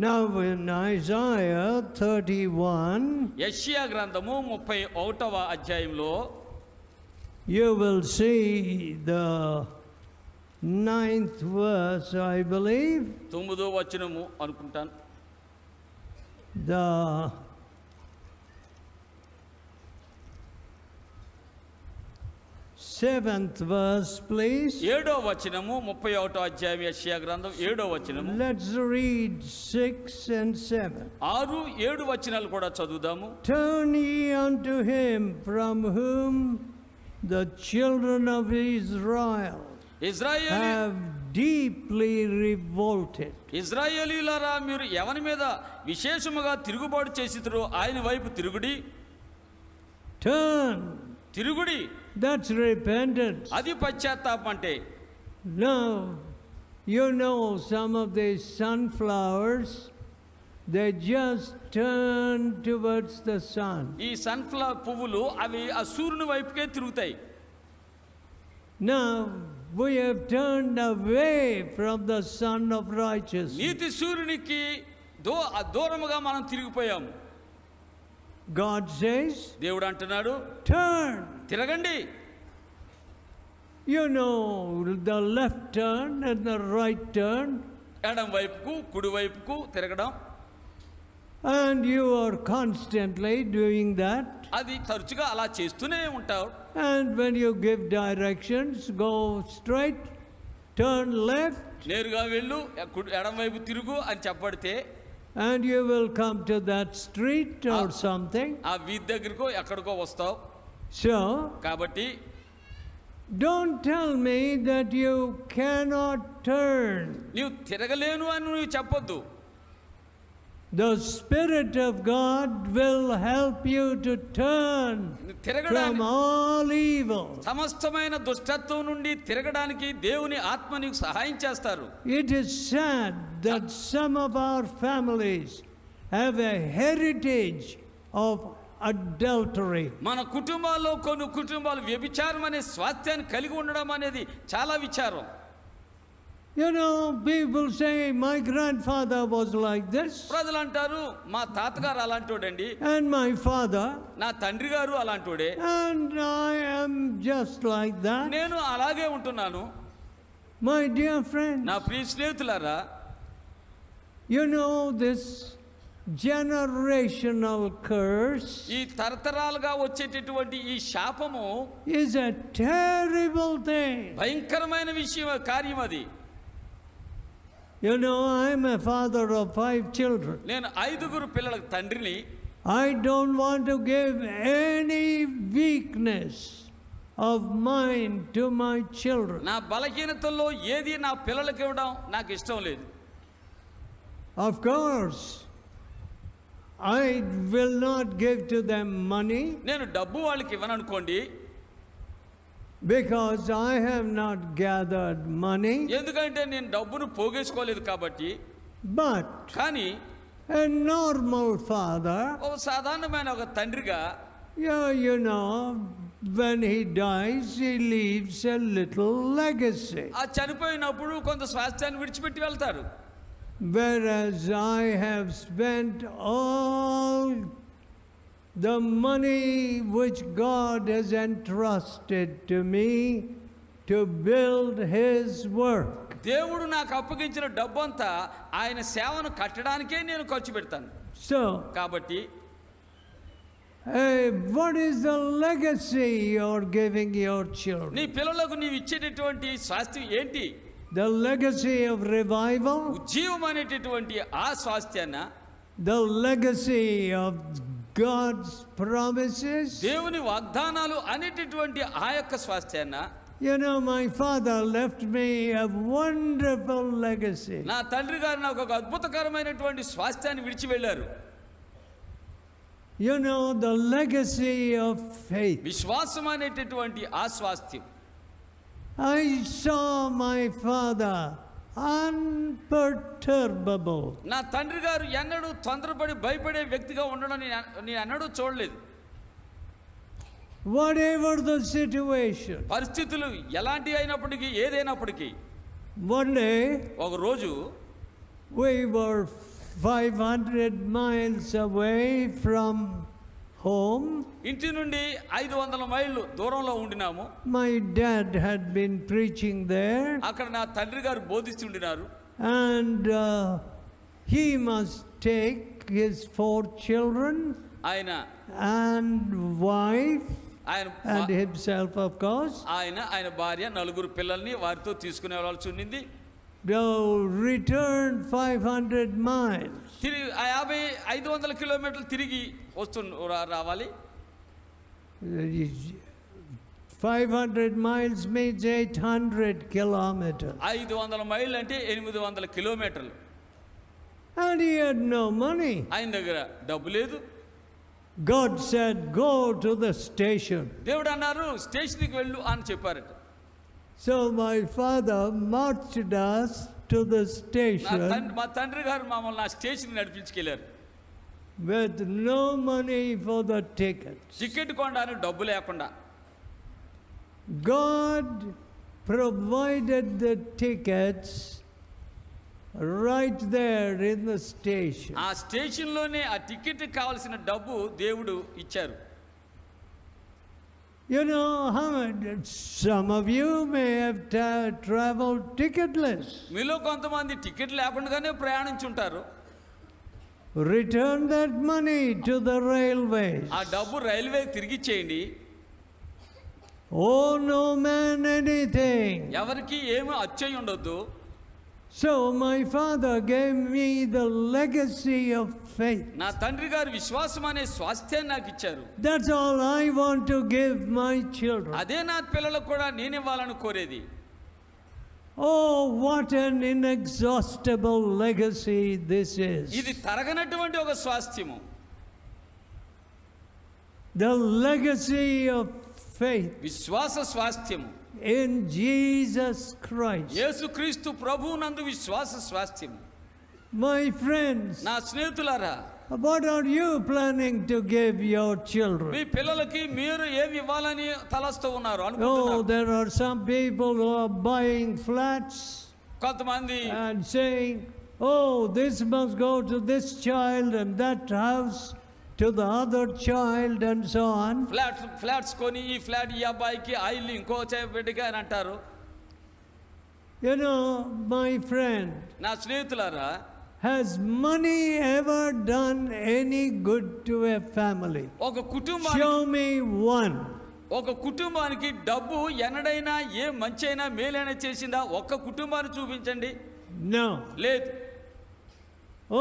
Now in Isaiah 31, యెషయా గ్రంథము 31వ అధ్యాయంలో you will see the 9th verse, I believe. 9వ వచనము అనుకుంటాను. The 7th verse, please. 7వ వచనము 31వ అధ్యాయం యెషయా గ్రంథం 7వ వచనము. Let's read 6 and 7. 6, 7 వచనాలు కూడా చదువుదాము. Turn ye unto him from whom the children of Israel have deeply revolted. ఇశ్రాయేలీయులారా, మీరు ఎవని మీద విశేషముగా తిరుగుబాటు చేసిరో ఆయన వైపు తిరుగుడి. Turn. తిరుగుడి. That's repentance. అది పశ్చాత్తాపం అంటే. Now, you know some of these sunflowers, they just turn towards the sun. ఈ సన్ఫ్లవర్ పువ్వులు అవి ఆ సూర్యుని వైపుకే తిరుగుతాయి. Now, we have turned away from the sun of righteousness. నీతి సూర్యునికి దూరముగా మనం తిరిగిపోయాము. God says, దేవుడు అంటున్నాడు, turn. తిరగండి. You know the left turn and the right turn. ఎడం వైపుకు కుడి వైపుకు తిరగడం. And you are constantly doing that. అది తరచుగా అలా చేస్తూనే ఉంటావు. And when you give directions, go straight, turn left. నేరుగా వెళ్ళు, ఎడం వైపు తిరుగు అని చెప్పడితే, and you will come to that street or something. ఆ వీధి దగ్గరకో ఎక్కడికో వస్తావు. So, కాబట్టి don't tell me that you cannot turn. నీవు తిరగలేను అని నువ్వు చెప్పొద్దు. The Spirit of God will help you to turn from all evil. సమస్తమైన దుష్టత్వం నుండి తిరగడానికి దేవుని ఆత్మ నీకు సహాయం చేస్తారు. It is sad that some of our families have a heritage of adultery. మన కుటుంబాల్లో కొన్ని కుటుంబాలు వ్యభిచారం అనే స్వాస్థ్యాన్ని కలిగి ఉండడం అనేది చాలా విచారం. You know, people say my grandfather was like this. ప్రజలు అంటారు, మా తాతగారు అలాంటోడండి, and my father, నా తండ్రి గారు అలాంటోడే, and I am just like that. నేను అలాగే ఉంటున్నాను. My dear friends, నా ప్రియ స్నేహితులారా, you know this generational curse, ఈ తరతరాలుగా వచ్చేటటువంటి ఈ శాపము is a terrible thing. భయంకరమైన విషయం, కార్యం అది. You know, I am a father of 5 children. నేను 5 పిల్లలకు తండ్రిని. I don't want to give any weakness of mine to my children. నా బలహీనతల్లో ఏది నా పిల్లలకు ఇవ్వడం నాకు ఇష్టం లేదు. Of course, I will not give to them money. నేను డబ్బు వాళ్ళకి ఇవ్వను అనుకోండి. Because I have not gathered money. ఎందుకంటే నేను డబ్బును పోగేసుకోలేదు కాబట్టి. But కానీ a normal father, ఒక సాధారణమైన ఒక తండ్రిగా, you know, when he dies, he leaves a little legacy. ఆ చనిపోయినప్పుడు కొంత స్వాస్థ్యాన్ని విడిచిపెట్టి వెళ్తారు. Whereas I have spent all the money which God has entrusted to me to build His work. దేవుడు నాకు అప్పగించిన డబ్బంతా ఆయన సేవను కట్టడానికే నేను ఖర్చు పెడతాను. So, కాబట్టి what is the legacy you're giving your children? నీ పిల్లలకు నీవు ఇచ్చేటటువంటి స్వాస్థ్యం ఏంటి? The legacy of revival? ఉజ్జీవం అనేటటువంటి ఆ స్వాస్థ్యాన్న? The legacy of God's promises? దేవుని వాగ్దానాలు అనేటటువంటి ఆ యొక్క స్వాస్థ్యాన్న? You know, my father left me a wonderful legacy. నా తండ్రి గారు నాకు ఒక అద్భుతకరమైనటువంటి స్వాస్థ్యాన్ని విడిచి వెళ్ళారు. You know, the legacy of faith. విశ్వాసం అనేటటువంటి ఆ స్వాస్థ్యం. I saw my father unperturbable. నా తండ్రి గారు ఎన్నడూ తొందరపడి భయపడే వ్యక్తిగా ఉండడం నేను ఎన్నడూ చూడలేదు. Whatever the situation. పరిస్థితులు ఎలాంటి అయినప్పటికీ, ఏదైనప్పటికీ, one day ఒక రోజు we were 500 miles away from home. ఇంటి నుండి 500 మైళ్ళు దూరంలో ఉండినాము. My dad had been preaching there. అక్కడ నా తండ్రి గారు బోధిస్తుండినారు. And he must take his 4 children ఆయన and wife ఆయన and himself, of course, ఆయన భార్య 4 పిల్లల్ని వారితో తీసుకునే వెళ్ళాల్సి ఉండింది. Return 500 miles. తిరిగి 500 కిలోమీటర్లు తిరిగి రావాలి. 500 miles means 800 kilometers. 500 మైళ్ళు అంటే 800 కిలోమీటర్లు. And he had no money. ఆయన దగ్గర డబ్బు లేదు. God said, go to the station. దేవుడు అన్నారు స్టేషన్కి వెళ్ళు అని చెప్పారట. So my father marched us to the station. మా తండ్రి గారు మమ్మల్ని ఆ స్టేషన్కి నడిపించుకెళ్ళారు. With no money for the tickets. Ticket కొనడానికి డబ్బు లేకుండా. God provided the tickets right there in the station. ఆ స్టేషన్లోనే ఆ టికెట్ కావాల్సిన డబ్బు దేవుడు ఇచ్చారు. You know, some of you may have traveled ticketless. మీలో కొంతమంది టికెట్ లేకుండానే ప్రయాణించుంటారు. Return that money to the railways. ఆ డబ్బు రైల్వే తిరిగి ఇచ్చేయండి. Oh, no man anything. ఎవరికి ఏమీ అచ్చయి ఉండొద్దు. So my father gave me the legacy of faith. నా తండ్రి గారు విశ్వాసం అనే స్వాస్థ్యాన్ని నాకు ఇచ్చారు. That's all I want to give my children. అదే నా పిల్లలకు కూడా నేను ఇవ్వాలని కోరేది. Oh, what an inexhaustible legacy this is. ఇది తరగనటువంటి ఒక స్వాస్థ్యము. The legacy of faith. విశ్వాస స్వాస్థ్యము. In Jesus Christ. యేసుక్రీస్తు ప్రభువునందు విశ్వాస స్వాస్థ్యము. My friends, నా స్నేహితులారా, what are you planning to give your children? మీ పిల్లలకి మీరు ఏమి ఇవ్వాలని తలస్తూ ఉన్నారు Oh, అనుకుంటున్నారు? there are some people who are buying flats కొంతమంది and saying, oh, this must go to this child and that house to the other child and so on. Flats కొని ఈ flat ఈ అబ్బాయికి ఆ ఇల్లు ఇంకో బిడ్డకి అని అంటారు. You know, my friend, నా స్నేహితులారా, has money ever done any good to a family? ఒక కుటుంబానికి Show me one. ఒక కుటుంబానికి డబ్బు ఎన్నడైనా ఏ మంచైనా మేలైనా చేసిందా? ఒక్క కుటుంబాన్ని చూపించండి. No. లేదు.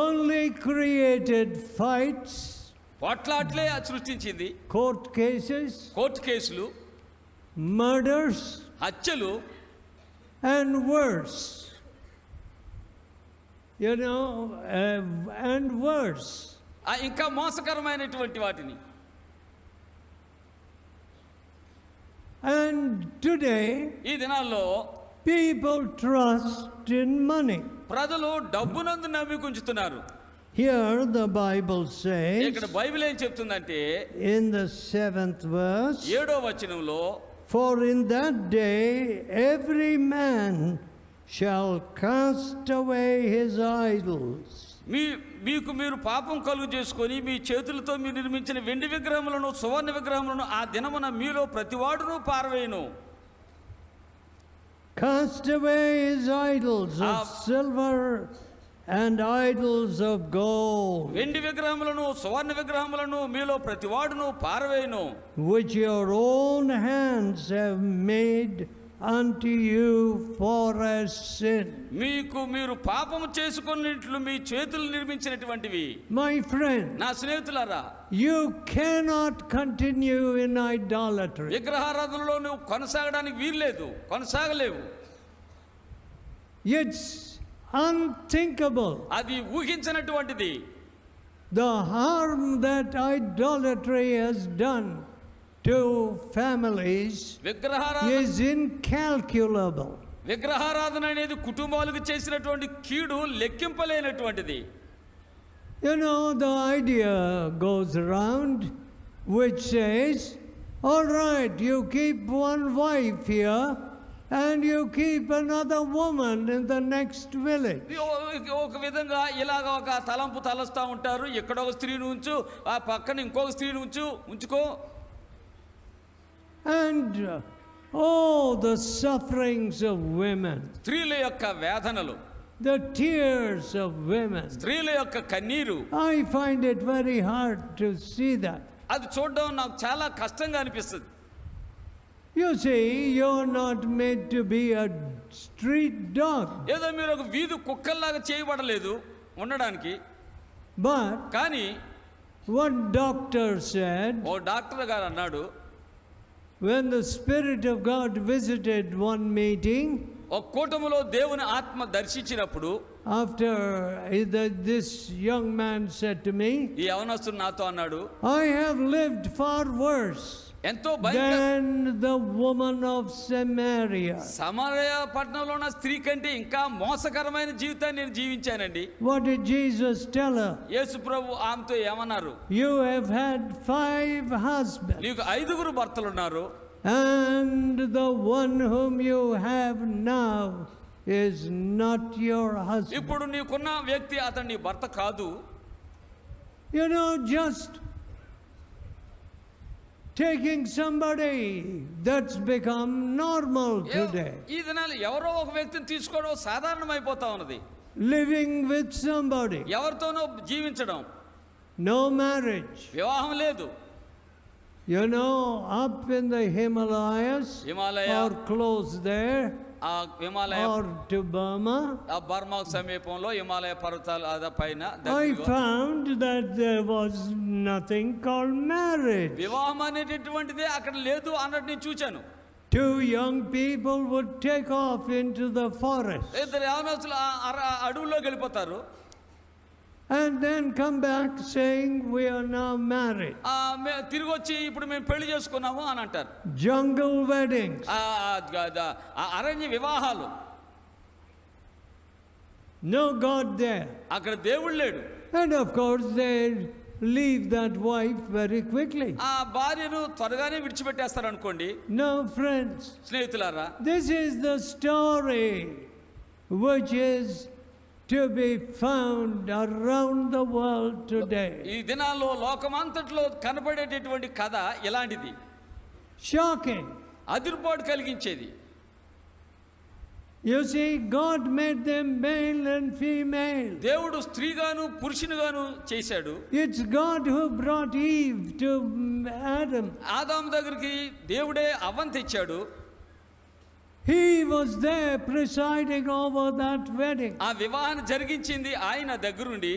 Only created fights, పోట్లాట్లే సృష్టించింది. court cases, కోర్టు కేసులు, murders, హత్యలు, and worse. You know, and worse. ఇంకా మోసకరమైనటువంటి వాటిని. And today, ఈ దినాల్లో people trust in money. ప్రజలు డబ్బునందు నమ్మికుంచుతున్నారు. Here the Bible says, ఇక్కడ బైబిల్ ఏం చెప్తుందంటే in the 7th verse, 7వ వచనంలో, for in that day every man shall cast away his idols. మీకు మీరు పాపం కలుగు చేసుకొని మీ చేతులతో మీరు నిర్మించిన వెండి విగ్రహములను సువర్ణ విగ్రహములను ఆ దినమున మీలో ప్రతివాడును పారవేయును. Cast away his idols of silver and idols of gold, వెండి విగ్రహములను సువర్ణ విగ్రహములను మీలో ప్రతివాడును పారవేయును, which your own hands have made unto you for a sin. మీకు మీరు పాపము చేసుకున్నట్లు మీ చేతులు నిర్మించినటువంటివి. My friend, నా స్నేహితులారా, you cannot continue in idolatry. విగ్రహారాధనలో నువ్వు కొనసాగడానికి వీల్లేదు, కొనసాగలేవు. It's unthinkable. అది ఊహించినటువంటిది. The harm that idolatry has done to families is incalculable. విగ్రహారాధన అనేది కుటుంబాలకు చేసినటువంటి కీడు లెక్కింపలేనటువంటిది. You know, the idea goes around which says, all right, you keep one wife here and you keep another woman in the next village. ఒక విధంగా ఇలాగ ఒక తలంపు తలస్తూ ఉంటారు. ఎక్కడ ఒక స్త్రీని ఉంచు, ఆ పక్కన ఇంకొక స్త్రీని ఉంచుకో. And the sufferings of women, స్త్రీల యొక్క వేదనలు, the tears of women, స్త్రీల యొక్క కన్నీరు, I find it very hard to see that. అది చూడడం నాకు చాలా కష్టంగా అనిపిస్తుంది. You see, you're not made to be a street dog. ఏదో మీరు ఒక వీధి కుక్కల్లాగా చేయబడలేదు ఉండడానికి. But కానీ one doctor said, ఓ డాక్టర్ గారు అన్నాడు, when the Spirit of God visited one meeting, ఒక కూటములో దేవుని ఆత్మ దర్శించినప్పుడు, after this young man said to me, ఈ యవనస్తుడు నాతో అన్నాడు, I have lived far worse ఎంతో than the woman of Samaria. సమరయ పట్టణంలో ఉన్న స్త్రీ కంటే ఇంకా మోసకరమైన జీవితాన్ని నేను జీవించానండి. What did Jesus tell her? యేసు ప్రభు ఆమెతో ఏమన్నారు? You have had 5 husbands, నీకు 5 భర్తలు ఉన్నారు, and the one whom you have now is not your husband. ఇప్పుడు నీకున్న వ్యక్తి అతను నీ భర్త కాదు. You know, just taking somebody that's become normal today. ఈ దినాలు ఎవరో ఒక వ్యక్తిని తీసుకోవడం సాధారణమైపోతా ఉన్నది. Living with somebody, ఎవరితోనో జీవించడం, no marriage. వివాహం లేదు. You know, up in the Himalayas, or close there, ఆ హిమాలయ or to Burma, ఆ బర్మా సమీపంలో హిమాలయ పర్వతాల పైన I found that there was nothing called marriage. వివాహం అనేటటువంటిదే అక్కడ లేదు అన్నట్టు నేను చూచాను. 2 young people would take off into the forest 2 యవనస్తులు అడవుల్లోకి వెళ్ళిపోతారు. and then come back saying we are now married. తిరిగి వచ్చి ఇప్పుడు మేము పెళ్లి చేసుకున్నాము అని అంటారు. Jungle weddings. అరణ్య వివాహాలు. No God there. అక్కడ దేవుడు లేడు. And of course they leave that wife very quickly. ఆ భార్యను త్వరగానే విడిచిపెట్టేస్తారు అనుకోండి. No, friends, స్నేహితులారా, this is the story which is to be found around the world today. ఈ దినాల్లో లోకమంతట్లో కనబడేటటువంటి కథ ఇలాంటిది. Shocking. అదిరిపాటు కలిగించేది. You see, God made them male and female. దేవుడు స్త్రీగాను పురుషునిగాను చేశాడు. It's God who brought Eve to Adam. ఆదాము దగ్గరికి దేవుడే అవ్వను తెచ్చాడు. He was there presiding over that wedding. ఆ వివాహాన్ని జరిగించింది ఆయన దగ్గరుండి.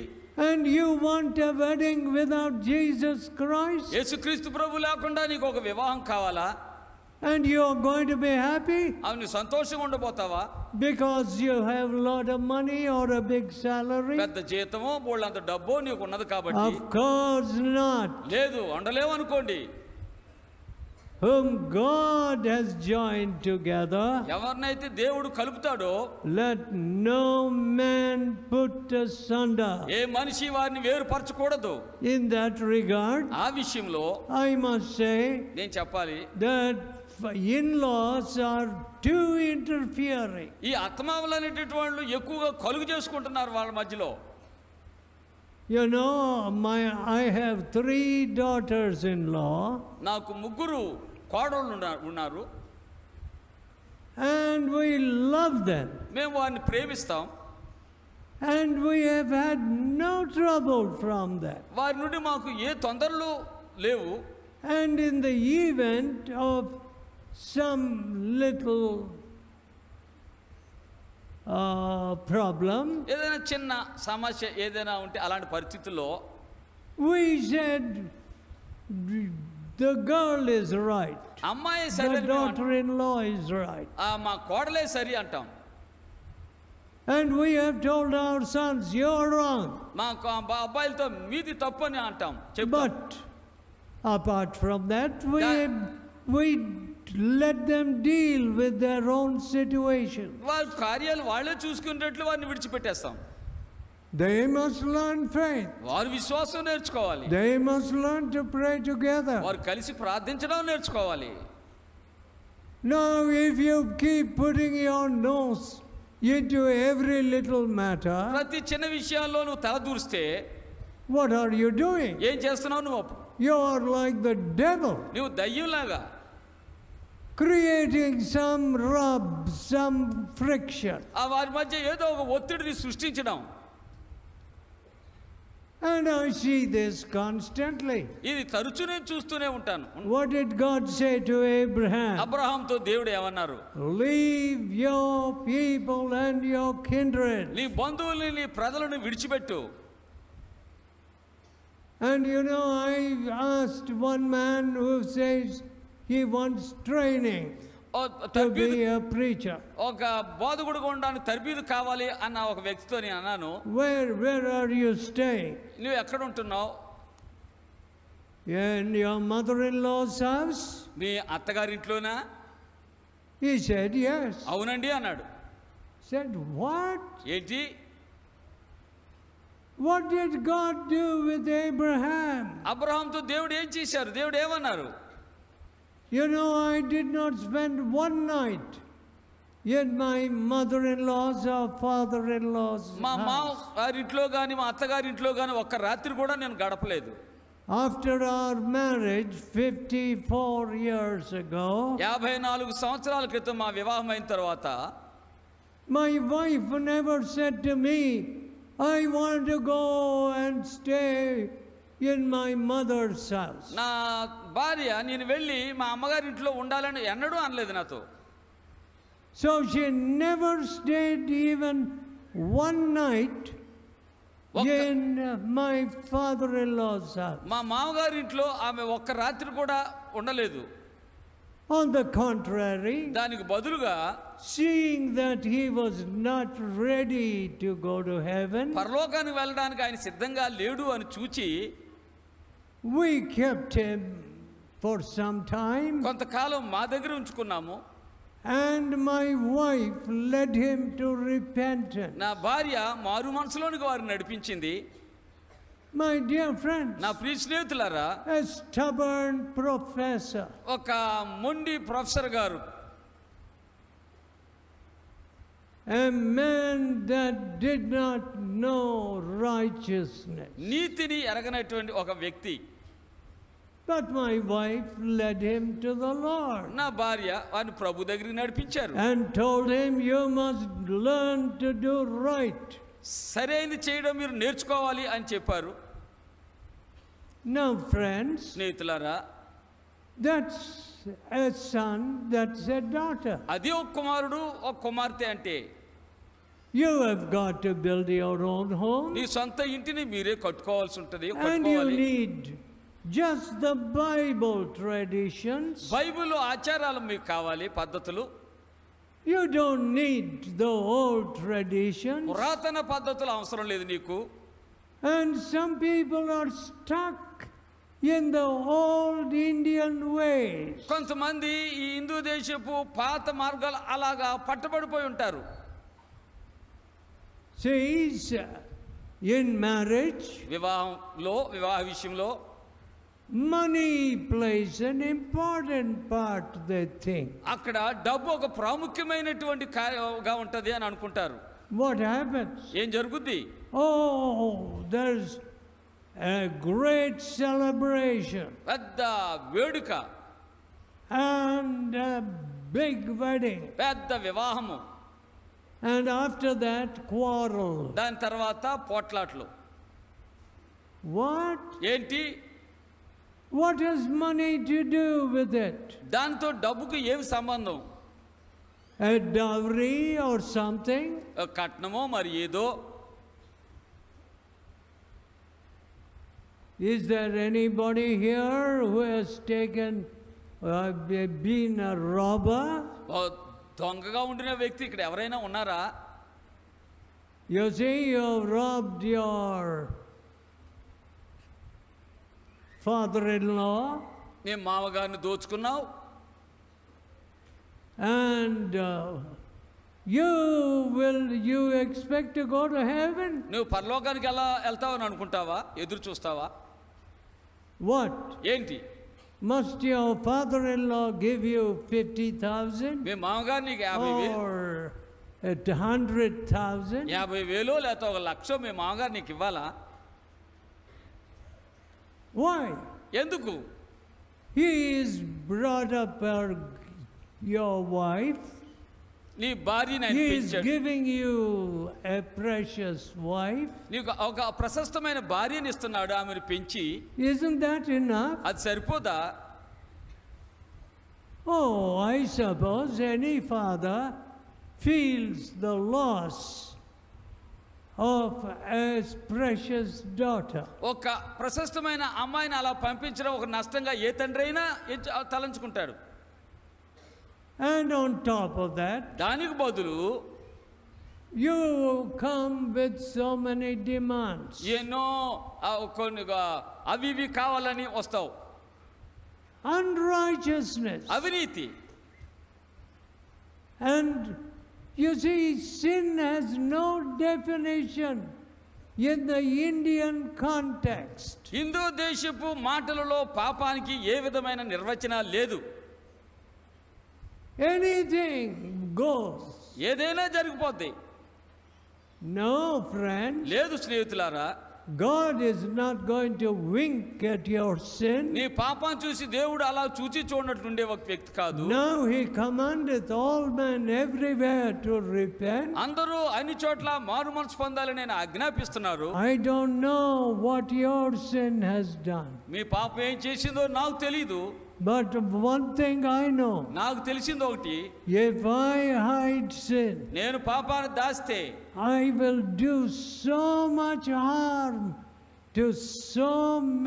And you want a wedding without Jesus Christ? యేసుక్రీస్తు ప్రభు లేకుండా నీకు ఒక వివాహం కావాలా? And you are going to be happy? అవును, సంతోషంగా ఉండబోతావా? Because you have a lot of money or a big salary? పెద్ద జీతమో బోళ్ళంత డబ్బో నీకు ఉన్నది కాబట్టి? Of course not. లేదు, ఉండలేవు అనుకోండి. Whom God has joined together, ఎవరినైతే దేవుడు కలుపుతాడో, let no man put asunder. ఏ మనిషి వారిని వేరుపరచకూడదు. In that regard, ఆ విషయంలో I must say నేను చెప్పాలి, that in-laws are too interfering. ఈ అత్తమామలు అనేటటువంటి వాళ్ళు ఎక్కువగా కలుగు చేసుకుంటున్నారు వాళ్ళ మధ్యలో. You know, I have 3 daughters-in-law. నాకు 3 కోడళ్ళు ఉన్నారు. And we love them. మేము వారిని ప్రేమిస్తాం. And we have had no trouble from that. వారి నుండి మాకు ఏ తొందరలు లేవు. And in the event of some little problem, ఏదైనా చిన్న సమస్య ఏదైనా ఉంటే అలాంటి పరిస్థితుల్లో we said the girl is right, అమ్మాయి the సరి, daughter-in-law is right. మా కోడలే సరి అంటాం. And we have told our sons, you're wrong. మా అబ్బాయిలతో మీది తప్పు అని అంటాం. But apart from that, we let them deal with their own situation. వారి కార్యాలు వాళ్ళే చూసుకునేట్లు వారిని విడిచిపెట్టేస్తాం. They must learn faith. వారు విశ్వాసం నేర్చుకోవాలి. They must learn to pray together. వారు కలిసి ప్రార్థించడం నేర్చుకోవాలి. Now, if you keep putting your nose into every little matter, ప్రతి చిన్న విషయాల్లో నువ్వు తల దూరిస్తే what are you doing? ఏం చేస్తున్నావు నువ్వు? You are like the devil, నువ్వు దయ్యంలాగా creating some rub, some friction. ఆ వారి మధ్య ఏదో ఒక ఒత్తిడిని సృష్టించడం. And I see this constantly. ఇది తరచూ నేను చూస్తూనే ఉంటాను. What did God say to Abraham? అబ్రహాంతో దేవుడు ఏమన్నారు? Leave your people and your kindred. నీ బంధువుల్ని నీ ప్రజలను విడిచిపెట్టు. And you know, I asked one man who says he wants training to be a preacher. ఒక బోధకుడుగా ఉండడానికి తర్బీదు కావాలి అన్న ఒక వ్యక్తితో నేను అన్నాను, Where are you staying? నువ్వు ఎక్కడ ఉంటున్నావు? In your mother-in-law's house? Me అత్తగారింట్లోనా? He said yes. అవునండి అన్నాడు. Said what? ఏంటి? What did God do with Abraham? అబ్రహాంతో దేవుడు ఏం చేశారు? దేవుడు ఏమన్నారు? You know, I did not spend one night in my mother-in-law's or father-in-law's మా house. గారింట్లో కానీ మా అత్తగారింట్లో కానీ ఒక్క రాత్రి కూడా నేను గడపలేదు. After our marriage 54 years ago, 54 సంవత్సరాల క్రితం మా వివాహం అయిన తర్వాత my wife never said to me, I want to go and stay in my mother's house. నా భార్య నేను వెళ్ళి మా అమ్మగారింట్లో ఉండాలని ఎన్నడూ అనలేదు నాతో. So she never stayed even one night in my father-in-law's house. మా మామగారింట్లో ఆమె ఒక్క రాత్రి కూడా ఉండలేదు. On the contrary, దానికి బదులుగా seeing that he was not ready to go to heaven, పరలోకానికి వెళ్ళడానికి ఆయన సిద్ధంగా లేడు అని చూచి we kept him for some time, కొంతకాలం మా దగ్గర ఉంచుకున్నాము. and my wife led him to repentance. నా భార్య మారు మనసులోనికి వారిని నడిపించింది. My dear friends, నా ప్రియ స్నేహితులారా, a stubborn professor, ఒక మొండి ప్రొఫెసర్ గారు, a man that did not know righteousness, నీతిని ఎరగనటువంటి ఒక వ్యక్తి, but my wife led him to the Lord నా భార్య వారిని ప్రభు దగ్గరికి నడిపించారు. and told him, you must learn to do right. సరైనది చేయడం మీరు నేర్చుకోవాలి అని చెప్పారు. Now friends, స్నేహితులారా, that's a son, that's a daughter. అది ఒక కుమారుడు ఒక కుమార్తె అంటే You have got to build your own home, నీ సొంత ఇంటిని మీరే కట్టుకోవాల్సి ఉంటుంది. and you need just the Bible traditions. Bible ఆచారాలు మీకు కావాలి, పద్ధతులు. You don't need the old traditions. పురాతన పద్ధతులు అవసరం లేదు నీకు. And some people are stuck in the old Indian ways. కొంతమంది ఈ హిందూ దేశపు పాత మార్గాలు అలాగా పట్టుబడిపోయి ఉంటారు. Says in marriage, వివాహ విషయంలో money plays an important part, they think. అక్కడ డబ్బు ఒక ప్రాముఖ్యమైనటువంటి కార్యంగా ఉంటది అని అనుకుంటారు. What happens? ఏం జరుగుద్ది? Oh, there's a great celebration పెద్ద వేడుక and a big wedding, పెద్ద వివాహము, and after that quarrel. దాని తర్వాత పోట్లాట్లు. What? ఏంటి? What has money to do with it? దాంతో డబ్బుకు ఏమి సంబంధం? A dowry or something? కట్నమో మరి ఏదో. Is there anybody here who has been a robber? దొంగగా ఉండిన వ్యక్తి ఇక్కడ ఎవరైనా ఉన్నారా? You see, you robbed your father-in-law, నీ మామగారిని దోచుకున్నావు, and you expect to go to heaven? నువ్వు పరలోకానికి ఎలా వెళ్తావని అనుకుంటావా? ఎదురు చూస్తావా? What? ఏంటి? Must your father-in-law give you 50,000 మీ మామగారు నీకు 50,000 or 100,000? 50,000 లేకపోతే 1,00,000 మీ మామగారు నీకు ఇవ్వాలా? Why? ఎందుకు? He is brought up your wife. నీ భార్యని ఆయన He is పెంచాడు. giving you a precious wife. నీకు ఒక ప్రశస్తమైన భార్యని ఇస్తున్నాడు, ఆమెను పెంచి. Isn't that enough? అది సరిపోదా? Oh, I suppose any father feels the loss of a precious daughter. ఒక ప్రశస్తమైన అమ్మాయిని అలా పంపించడం ఒక నష్టంగా ఏ తండ్రి అయినా తలంచుకుంటాడు. And on top of that, దానికి బదులు you come with so many demands. ఎన్నో కొన్ని అవి ఇవి కావాలని వస్తావు. Unrighteousness. అవినీతి. And you see, sin has no definition in the Indian context. Hindu దేశపు మాటలలో పాపానికి ఏ విధమైన నిర్వచన లేదు. Anything goes. ఏదైనా జరిగిపోద్ది. No, friend. లేదు స్నేహితులారా. God is not going to wink at your sin. నీ పాపం చూసి దేవుడు అలా చూచి చూడనట్లుండే ఒక వ్యక్తి కాదు. Now he commandeth all men everywhere to repent. అందరూ అన్ని చోట్ల మారు మనసు పొందాలని ఆయన ఆజ్ఞాపిస్తున్నారు. I don't know what your sin has done. మీ పాపం ఏం చేసిందో నాకు తెలీదు. But one thing I know. నాకు తెలిసింది ఒకటి. If I hide sin, నేను పాపాన్ని దాస్తే I will do so much harm to so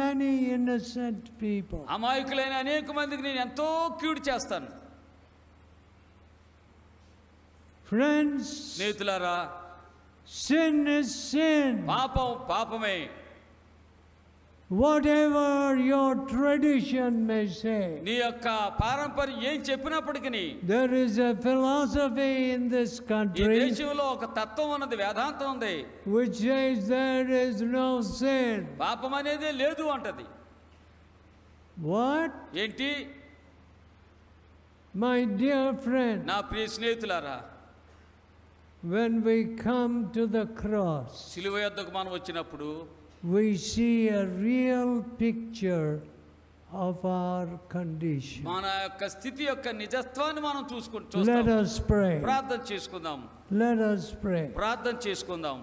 many innocent people. అమాయకులైన అనేక మందికి నేను ఎంతో కీడు చేస్తాను. Friends, స్నేహితులారా, sin is sin. పాపం పాపమే. Whatever your tradition may say, నీ యొక్క పారంపర్యం ఏం చెప్పినప్పటికీ there is a philosophy in this ఈ country దేశంలో ఒక తత్వం ఉన్నది, వేదాంతం ఉంది, which says there is no sin. పాపం అనేది లేదు అంటది. What? ఏంటి? My dear friend, నా ప్రియ స్నేహితులారా, when we come to the cross, సిలువ యొద్దకు మనం వచ్చినప్పుడు we see a real picture of our condition. మన యొక్క స్థితి యొక్క నిజత్వాన్ని మనం Let చూస్తాం. us pray. ప్రార్థన చేసుకుందాం. Let us pray. ప్రార్థన చేసుకుందాం.